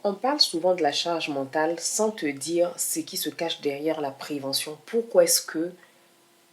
On parle souvent de la charge mentale sans te dire ce qui se cache derrière la prévention. Pourquoi est-ce que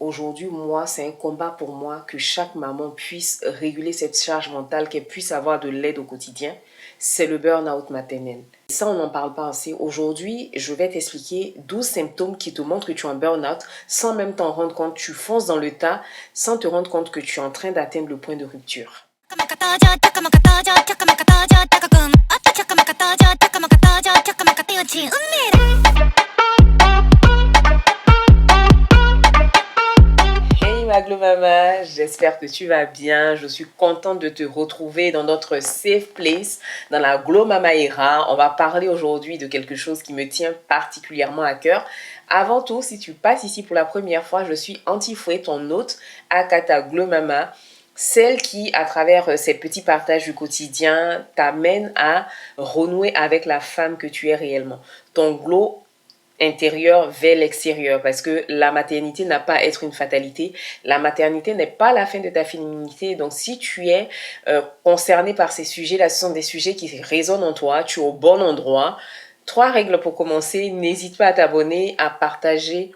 aujourd'hui, moi, c'est un combat pour moi que chaque maman puisse réguler cette charge mentale, qu'elle puisse avoir de l'aide au quotidien? C'est le burn-out maternel. Et ça, on n'en parle pas assez. Aujourd'hui, je vais t'expliquer 12 symptômes qui te montrent que tu es en burn-out sans même t'en rendre compte. Tu fonces dans le tas sans te rendre compte que tu es en train d'atteindre le point de rupture. Hey ma Glow Mama, j'espère que tu vas bien. Je suis contente de te retrouver dans notre safe place, dans la Glow Mama era. On va parler aujourd'hui de quelque chose qui me tient particulièrement à cœur. Avant tout, si tu passes ici pour la première fois, je suis Anti-Fouet, ton hôte, Akata Glow Mama. Celle qui, à travers ces petits partages du quotidien, t'amène à renouer avec la femme que tu es réellement. Ton glow intérieur vers l'extérieur, parce que la maternité n'a pas à être une fatalité. La maternité n'est pas la fin de ta féminité. Donc si tu es concerné par ces sujets-là, ce sont des sujets qui résonnent en toi, tu es au bon endroit. 3 règles pour commencer: n'hésite pas à t'abonner, à partager,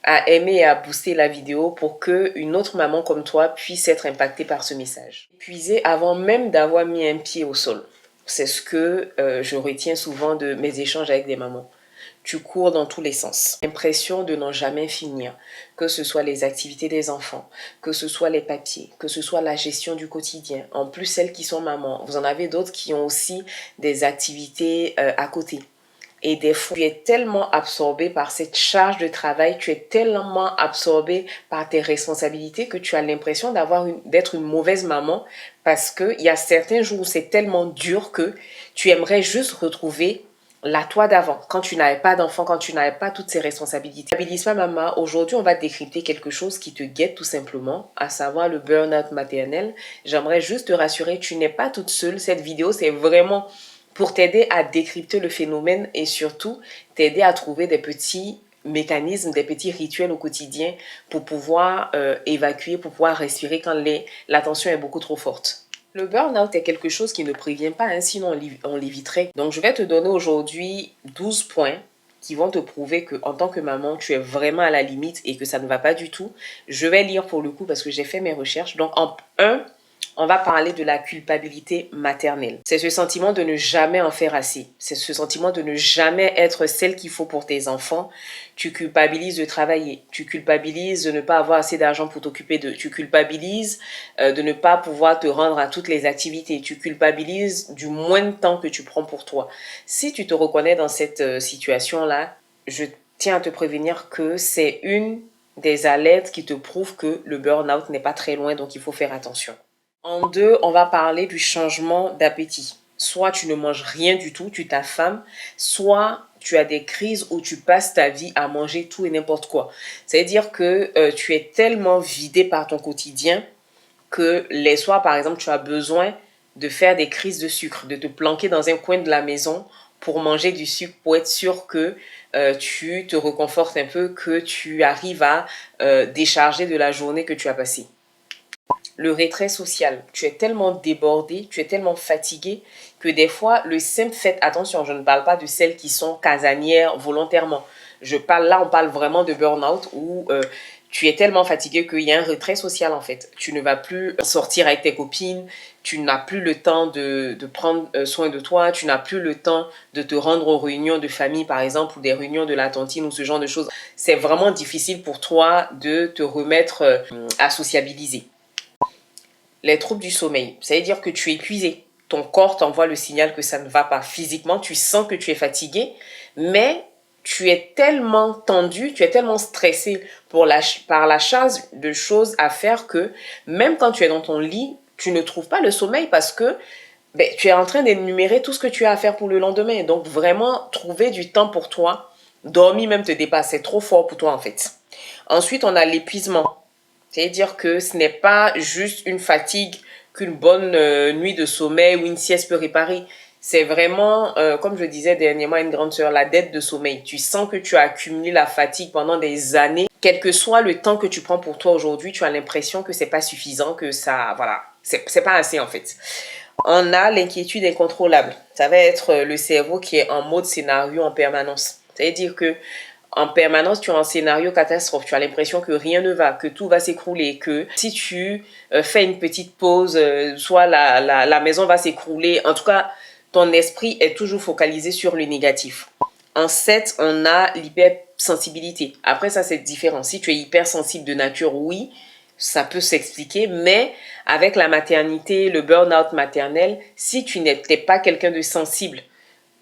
à aimer et à booster la vidéo pour qu'une autre maman comme toi puisse être impactée par ce message. Épuisée avant même d'avoir mis un pied au sol. C'est ce que je retiens souvent de mes échanges avec des mamans. Tu cours dans tous les sens. L'impression de n'en jamais finir, que ce soit les activités des enfants, que ce soit les papiers, que ce soit la gestion du quotidien. En plus, celles qui sont mamans, vous en avez d'autres qui ont aussi des activités à côté. Et des fois, tu es tellement absorbé par cette charge de travail, tu es tellement absorbé par tes responsabilités que tu as l'impression d'être une mauvaise maman, parce qu'il y a certains jours où c'est tellement dur que tu aimerais juste retrouver la toi d'avant, quand tu n'avais pas d'enfant, quand tu n'avais pas toutes ces responsabilités. Stabilise pas maman, aujourd'hui on va décrypter quelque chose qui te guette tout simplement, à savoir le burn-out maternel. J'aimerais juste te rassurer, tu n'es pas toute seule. Cette vidéo, c'est vraiment pour t'aider à décrypter le phénomène et surtout t'aider à trouver des petits mécanismes, des petits rituels au quotidien pour pouvoir évacuer, pour pouvoir respirer quand la tension est beaucoup trop forte. Le burn-out est quelque chose qui ne prévient pas, hein, sinon on l'éviterait. Donc je vais te donner aujourd'hui 12 points qui vont te prouver que en tant que maman, tu es vraiment à la limite et que ça ne va pas du tout. Je vais lire pour le coup parce que j'ai fait mes recherches. Donc en 1, on va parler de la culpabilité maternelle. C'est ce sentiment de ne jamais en faire assez. C'est ce sentiment de ne jamais être celle qu'il faut pour tes enfants. Tu culpabilises de travailler. Tu culpabilises de ne pas avoir assez d'argent pour t'occuper d'eux. Tu culpabilises de ne pas pouvoir te rendre à toutes les activités. Tu culpabilises du moins de temps que tu prends pour toi. Si tu te reconnais dans cette situation-là, je tiens à te prévenir que c'est une des alertes qui te prouvent que le burn-out n'est pas très loin, donc il faut faire attention. En 2, on va parler du changement d'appétit. Soit tu ne manges rien du tout, tu t'affames, soit tu as des crises où tu passes ta vie à manger tout et n'importe quoi. C'est-à-dire que tu es tellement vidé par ton quotidien que les soirs, par exemple, tu as besoin de faire des crises de sucre, de te planquer dans un coin de la maison pour manger du sucre, pour être sûr que tu te reconfortes un peu, que tu arrives à décharger de la journée que tu as passée. Le retrait social. Tu es tellement débordé, tu es tellement fatigué que des fois, le simple fait, attention, je ne parle pas de celles qui sont casanières volontairement. On parle vraiment de burn-out où tu es tellement fatigué qu'il y a un retrait social en fait. Tu ne vas plus sortir avec tes copines, tu n'as plus le temps de prendre soin de toi, tu n'as plus le temps de te rendre aux réunions de famille par exemple ou des réunions de la tontine ou ce genre de choses. C'est vraiment difficile pour toi de te remettre à sociabiliser. Les troubles du sommeil, ça veut dire que tu es épuisé. Ton corps t'envoie le signal que ça ne va pas physiquement, tu sens que tu es fatigué, mais tu es tellement tendu, tu es tellement stressé par la charge de choses à faire que même quand tu es dans ton lit, tu ne trouves pas le sommeil parce que tu es en train d'énumérer tout ce que tu as à faire pour le lendemain. Donc vraiment, trouver du temps pour toi, dormir même te dépasse, c'est trop fort pour toi en fait. Ensuite, on a l'épuisement. C'est-à-dire que ce n'est pas juste une fatigue qu'une bonne nuit de sommeil ou une sieste peut réparer. C'est vraiment, comme je disais dernièrement à une grande sœur, la dette de sommeil. Tu sens que tu as accumulé la fatigue pendant des années. Quel que soit le temps que tu prends pour toi aujourd'hui, tu as l'impression que c'est pas suffisant, que ça, voilà, c'est pas assez en fait. On a l'inquiétude incontrôlable. Ça va être le cerveau qui est en mode scénario en permanence. C'est-à-dire que en permanence, tu es en scénario catastrophe. Tu as l'impression que rien ne va, que tout va s'écrouler, que si tu fais une petite pause, soit la maison va s'écrouler. En tout cas, ton esprit est toujours focalisé sur le négatif. En 7, on a l'hypersensibilité. Après, ça, c'est différent. Si tu es hypersensible de nature, oui, ça peut s'expliquer, mais avec la maternité, le burn-out maternel, si tu n'étais pas quelqu'un de sensible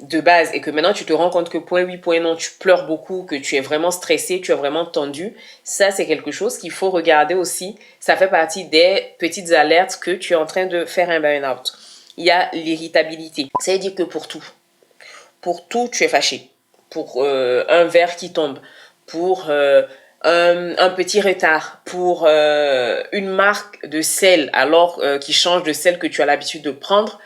de base et que maintenant tu te rends compte que point oui, point non, tu pleures beaucoup, que tu es vraiment stressé, tu es vraiment tendu, ça c'est quelque chose qu'il faut regarder aussi. Ça fait partie des petites alertes que tu es en train de faire un burn-out. Il y a l'irritabilité. Ça veut dire que pour tout, tu es fâché. Pour un verre qui tombe, pour un petit retard, pour une marque de sel alors qui change de sel que tu as l'habitude de prendre,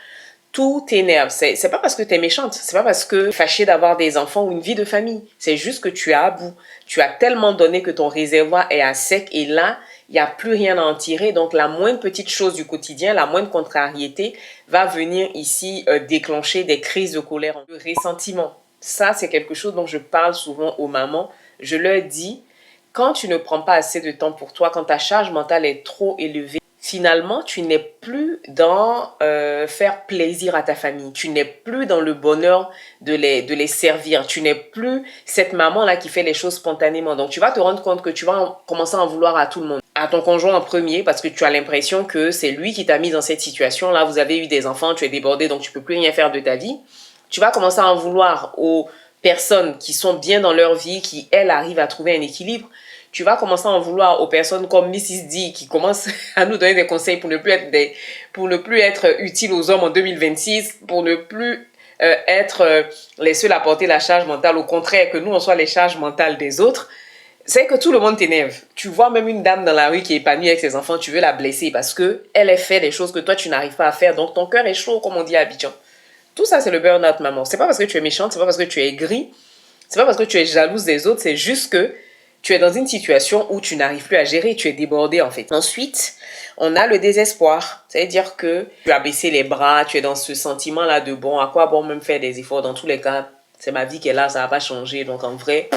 tout t'énerve. C'est pas parce que tu es méchante, c'est pas parce que tu es fâchée d'avoir des enfants ou une vie de famille. C'est juste que tu es à bout. Tu as tellement donné que ton réservoir est à sec et là, il n'y a plus rien à en tirer. Donc, la moindre petite chose du quotidien, la moindre contrariété va venir ici déclencher des crises de colère, de ressentiment. Ça, c'est quelque chose dont je parle souvent aux mamans. Je leur dis, quand tu ne prends pas assez de temps pour toi, quand ta charge mentale est trop élevée, finalement, tu n'es plus dans faire plaisir à ta famille. Tu n'es plus dans le bonheur de les servir. Tu n'es plus cette maman-là qui fait les choses spontanément. Donc, tu vas te rendre compte que tu vas commencer à en vouloir à tout le monde. À ton conjoint en premier, parce que tu as l'impression que c'est lui qui t'a mis dans cette situation-là. Vous avez eu des enfants, tu es débordé, donc tu peux plus rien faire de ta vie. Tu vas commencer à en vouloir aux personnes qui sont bien dans leur vie, qui, elles, arrivent à trouver un équilibre. Tu vas commencer à en vouloir aux personnes comme Mrs. D qui commencent à nous donner des conseils pour ne plus être utiles aux hommes en 2026, pour ne plus être les seuls à porter la charge mentale. Au contraire, que nous, on soit les charges mentales des autres. C'est que tout le monde t'énerve. Tu vois même une dame dans la rue qui est épanouie avec ses enfants, tu veux la blesser parce qu'elle a fait des choses que toi, tu n'arrives pas à faire. Donc, ton cœur est chaud, comme on dit à Abidjan. Tout ça, c'est le burn-out, maman. C'est pas parce que tu es méchante, c'est pas parce que tu es aigrie, c'est pas parce que tu es jalouse des autres, c'est juste que tu es dans une situation où tu n'arrives plus à gérer, tu es débordé en fait. Ensuite, on a le désespoir. C'est-à-dire que tu as baissé les bras, tu es dans ce sentiment-là de bon, à quoi bon même faire des efforts? Dans tous les cas, c'est ma vie qui est là, ça va pas changer. Donc en vrai,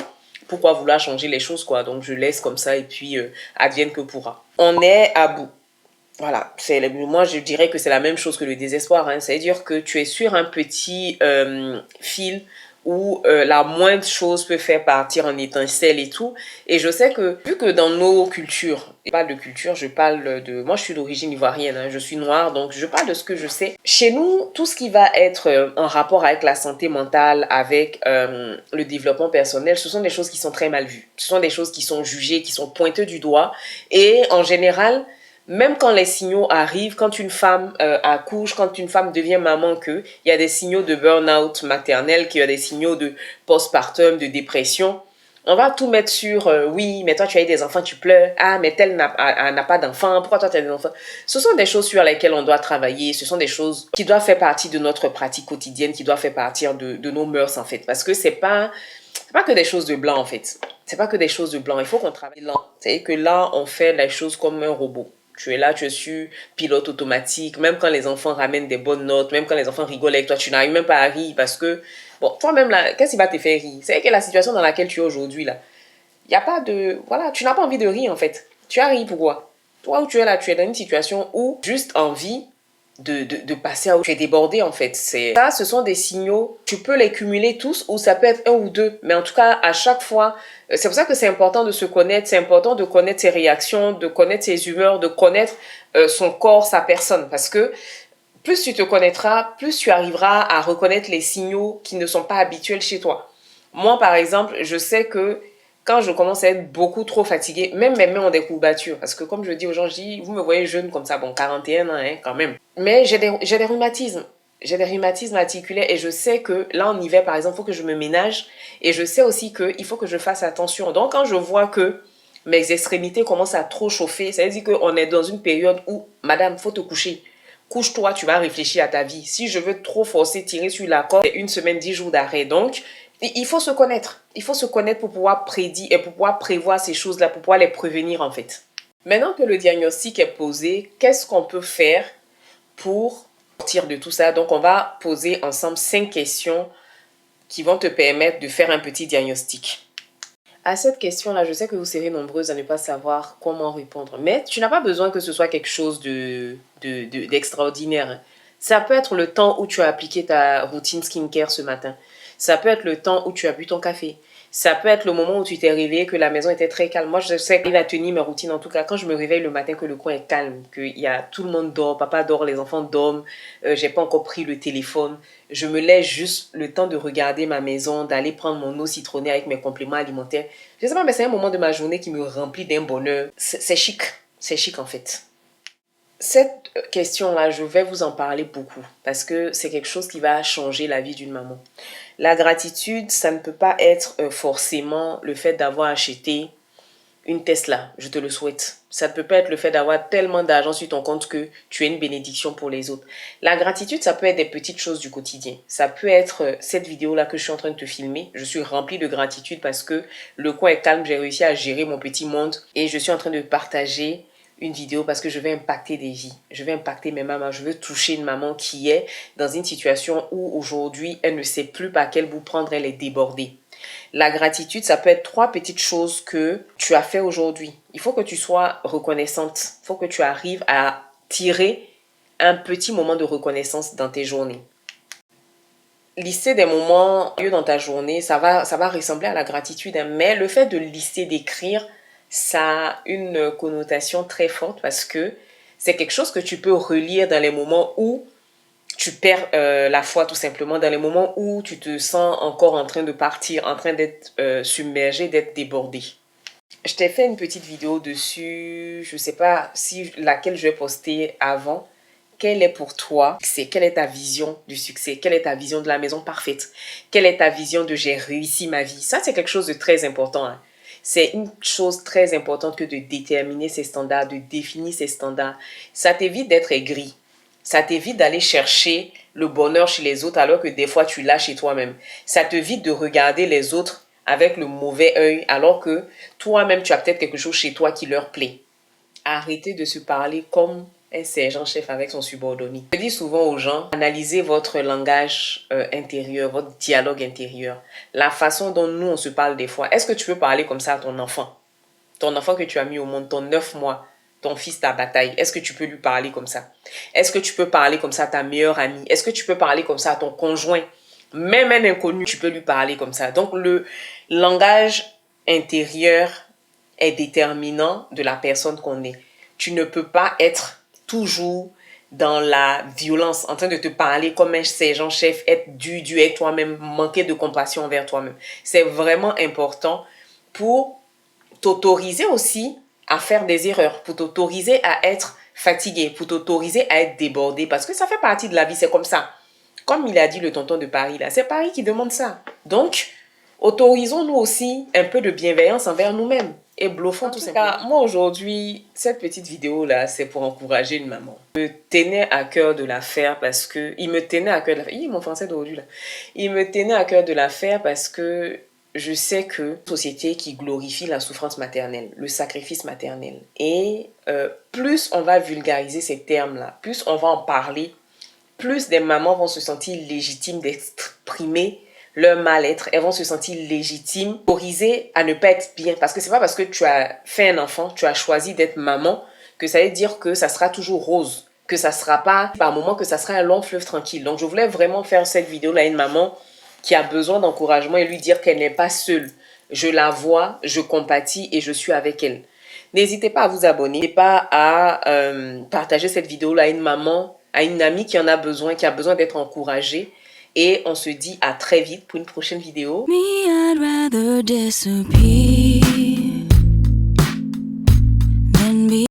pourquoi vouloir changer les choses quoi? Donc je laisse comme ça et puis advienne que pourra. On est à bout. Voilà, moi je dirais que c'est la même chose que le désespoir. Hein. C'est-à-dire que tu es sur un petit fil où la moindre chose peut faire partir en étincelle et tout. Et je sais que, vu que dans nos cultures, je parle de culture, je parle de... Moi, je suis d'origine ivoirienne, hein, je suis noire, donc je parle de ce que je sais. Chez nous, tout ce qui va être en rapport avec la santé mentale, avec le développement personnel, ce sont des choses qui sont très mal vues. Ce sont des choses qui sont jugées, qui sont pointées du doigt. Et en général... Même quand les signaux arrivent, quand une femme accouche, quand une femme devient maman, il y a des signaux de burn-out maternel, qu'il y a des signaux de postpartum, de dépression, on va tout mettre sur oui, mais toi tu as eu des enfants, tu pleures. Ah, mais telle n'a pas d'enfants, pourquoi toi tu as des enfants? Ce sont des choses sur lesquelles on doit travailler, ce sont des choses qui doivent faire partie de notre pratique quotidienne, qui doivent faire partie de nos mœurs en fait. Parce que c'est pas que des choses de blanc en fait. C'est pas que des choses de blanc, il faut qu'on travaille là. C'est que là, on fait les choses comme un robot. Tu es là, tu es sur pilote automatique. Même quand les enfants ramènent des bonnes notes, même quand les enfants rigolent avec toi, tu n'arrives même pas à rire parce que, bon, toi-même, là, qu'est-ce qui va te faire rire? C'est que la situation dans laquelle tu es aujourd'hui, là, il n'y a pas de... Voilà, tu n'as pas envie de rire, en fait. Tu as ri pourquoi? Toi où tu es là, tu es dans une situation où juste envie de passer à où tu es débordé, en fait. Ça, ce sont des signaux, tu peux les cumuler tous ou ça peut être un ou deux. Mais en tout cas, à chaque fois, c'est pour ça que c'est important de se connaître, c'est important de connaître ses réactions, de connaître ses humeurs, de connaître son corps, sa personne. Parce que plus tu te connaîtras, plus tu arriveras à reconnaître les signaux qui ne sont pas habituels chez toi. Moi, par exemple, je sais que quand je commence à être beaucoup trop fatiguée, même mes mains ont des courbatures. Parce que comme je dis aux gens, je dis, vous me voyez jeune comme ça, bon, 41 ans, hein, quand même. Mais j'ai des rhumatismes. J'ai des rhumatismes articulaires et je sais que là en hiver par exemple, il faut que je me ménage et je sais aussi qu'il faut que je fasse attention. Donc quand je vois que mes extrémités commencent à trop chauffer, ça veut dire qu'on est dans une période où, madame, faut te coucher. Couche-toi, tu vas réfléchir à ta vie. Si je veux trop forcer, tirer sur la corde, c'est une semaine, 10 jours d'arrêt. Donc, il faut se connaître. Il faut se connaître pour pouvoir prédire et pour pouvoir prévoir ces choses-là, pour pouvoir les prévenir en fait. Maintenant que le diagnostic est posé, qu'est-ce qu'on peut faire pour sortir de tout ça. Donc, on va poser ensemble 5 questions qui vont te permettre de faire un petit diagnostic. À cette question-là, je sais que vous serez nombreuses à ne pas savoir comment répondre. Mais tu n'as pas besoin que ce soit quelque chose d'extraordinaire. Ça peut être le temps où tu as appliqué ta routine skincare ce matin. Ça peut être le temps où tu as bu ton café. Ça peut être le moment où tu t'es réveillé, que la maison était très calme. Moi, je sais qu'il a tenu ma routine. En tout cas, quand je me réveille le matin, que le coin est calme, que tout le monde dort, papa dort, les enfants dorment, j'ai pas encore pris le téléphone. Je me laisse juste le temps de regarder ma maison, d'aller prendre mon eau citronnée avec mes compléments alimentaires. Je sais pas, mais c'est un moment de ma journée qui me remplit d'un bonheur. C'est chic. C'est chic, en fait. Cette question-là, je vais vous en parler beaucoup parce que c'est quelque chose qui va changer la vie d'une maman. La gratitude, ça ne peut pas être forcément le fait d'avoir acheté une Tesla, je te le souhaite. Ça ne peut pas être le fait d'avoir tellement d'argent sur ton compte que tu es une bénédiction pour les autres. La gratitude, ça peut être des petites choses du quotidien. Ça peut être cette vidéo-là que je suis en train de te filmer. Je suis remplie de gratitude parce que le coin est calme, j'ai réussi à gérer mon petit monde et je suis en train de partager une vidéo parce que je vais impacter des vies. Je vais impacter mes mamans. Je veux toucher une maman qui est dans une situation où aujourd'hui, elle ne sait plus par quel bout prendre, elle est débordée. La gratitude, ça peut être 3 petites choses que tu as fait aujourd'hui. Il faut que tu sois reconnaissante. Il faut que tu arrives à tirer un petit moment de reconnaissance dans tes journées. Lister des moments dans ta journée, ça va ressembler à la gratitude. Mais le fait de lister, d'écrire, ça a une connotation très forte parce que c'est quelque chose que tu peux relire dans les moments où tu perds la foi tout simplement, dans les moments où tu te sens encore en train de partir, en train d'être submergé, d'être débordé. Je t'ai fait une petite vidéo dessus, je ne sais pas si laquelle je vais poster avant. Quelle est pour toi, quelle est ta vision du succès? Quelle est ta vision de la maison parfaite? Quelle est ta vision de j'ai réussi ma vie? Ça, c'est quelque chose de très important. Hein. C'est une chose très importante que de déterminer ses standards, de définir ses standards. Ça t'évite d'être aigri. Ça t'évite d'aller chercher le bonheur chez les autres alors que des fois tu l'as chez toi-même. Ça t'évite de regarder les autres avec le mauvais œil alors que toi-même tu as peut-être quelque chose chez toi qui leur plaît. Arrêtez de se parler comme un sergent-chef avec son subordonné. Je dis souvent aux gens, analysez votre langage intérieur, votre dialogue intérieur. La façon dont nous on se parle des fois. Est-ce que tu peux parler comme ça à ton enfant? Ton enfant que tu as mis au monde, ton 9 mois. Ton fils, ta bataille, est-ce que tu peux lui parler comme ça? Est-ce que tu peux parler comme ça à ta meilleure amie? Est-ce que tu peux parler comme ça à ton conjoint? Même un inconnu, tu peux lui parler comme ça. Donc, le langage intérieur est déterminant de la personne qu'on est. Tu ne peux pas être toujours dans la violence, en train de te parler comme un sergent-chef, être dur avec toi-même, manquer de compassion envers toi-même. C'est vraiment important pour t'autoriser aussi à faire des erreurs, pour t'autoriser à être fatigué, pour t'autoriser à être débordé, parce que ça fait partie de la vie, c'est comme ça. Comme il a dit le tonton de Paris, là, c'est Paris qui demande ça. Donc, autorisons-nous aussi un peu de bienveillance envers nous-mêmes et bluffons tout simplement. Moi, aujourd'hui, cette petite vidéo-là, c'est pour encourager une maman. Il me tenait à cœur de la faire parce que... Il me tenait à cœur de la faire. Mon français d'aujourd'hui, là. Il me tenait à cœur de la faire parce que je sais que une société qui glorifie la souffrance maternelle, le sacrifice maternel. Et plus on va vulgariser ces termes-là, plus on va en parler, plus des mamans vont se sentir légitimes d'exprimer leur mal-être. Elles vont se sentir légitimes, autorisées à ne pas être bien. Parce que c'est pas parce que tu as fait un enfant, tu as choisi d'être maman, que ça veut dire que ça sera toujours rose. Que ça sera pas, par moment, que ça sera un long fleuve tranquille. Donc je voulais vraiment faire cette vidéo-là à une maman qui a besoin d'encouragement et lui dire qu'elle n'est pas seule. Je la vois, je compatis et je suis avec elle. N'hésitez pas à vous abonner, n'hésitez pas à partager cette vidéo-là à une maman, à une amie qui en a besoin, qui a besoin d'être encouragée. Et on se dit à très vite pour une prochaine vidéo. Me, I'd rather disappear.